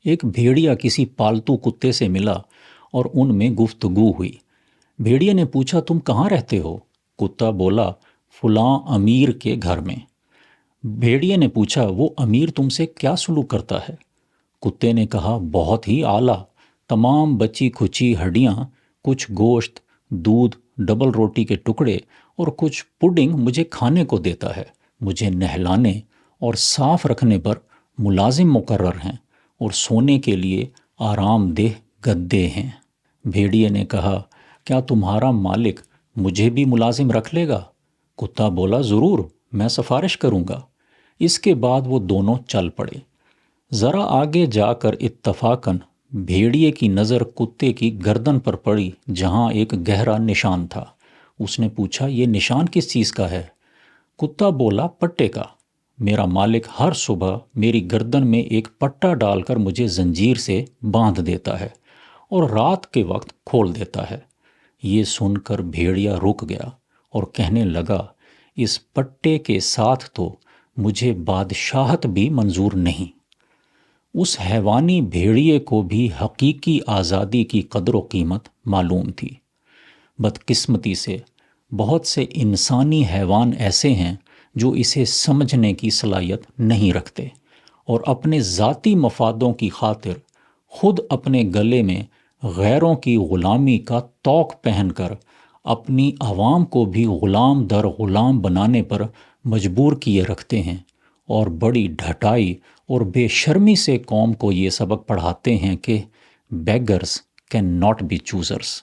ایک بھیڑیا کسی پالتو کتے سے ملا اور ان میں گفتگو ہوئی۔ بھیڑیے نے پوچھا، تم کہاں رہتے ہو؟ کتا بولا، فلاں امیر کے گھر میں۔ بھیڑیے نے پوچھا، وہ امیر تم سے کیا سلوک کرتا ہے؟ کتے نے کہا، بہت ہی اعلیٰ، تمام بچی کھچی ہڈیاں، کچھ گوشت، دودھ، ڈبل روٹی کے ٹکڑے اور کچھ پڈنگ مجھے کھانے کو دیتا ہے۔ مجھے نہلانے اور صاف رکھنے پر ملازم مقرر ہیں اور سونے کے لیے آرام دہ گدے ہیں۔ بھیڑیے نے کہا، کیا تمہارا مالک مجھے بھی ملازم رکھ لے گا؟ کتا بولا، ضرور، میں سفارش کروں گا۔ اس کے بعد وہ دونوں چل پڑے۔ ذرا آگے جا کر اتفاقاً بھیڑیے کی نظر کتے کی گردن پر پڑی جہاں ایک گہرا نشان تھا۔ اس نے پوچھا، یہ نشان کس چیز کا ہے؟ کتا بولا، پٹے کا۔ میرا مالک ہر صبح میری گردن میں ایک پٹا ڈال کر مجھے زنجیر سے باندھ دیتا ہے اور رات کے وقت کھول دیتا ہے۔ یہ سن کر بھیڑیا رک گیا اور کہنے لگا، اس پٹے کے ساتھ تو مجھے بادشاہت بھی منظور نہیں۔ اس حیوانی بھیڑیے کو بھی حقیقی آزادی کی قدر و قیمت معلوم تھی۔ بدقسمتی سے بہت سے انسانی حیوان ایسے ہیں جو اسے سمجھنے کی صلاحیت نہیں رکھتے اور اپنے ذاتی مفادوں کی خاطر خود اپنے گلے میں غیروں کی غلامی کا طوق پہن کر اپنی عوام کو بھی غلام در غلام بنانے پر مجبور کیے رکھتے ہیں، اور بڑی ڈھٹائی اور بے شرمی سے قوم کو یہ سبق پڑھاتے ہیں کہ beggars can not be choosers.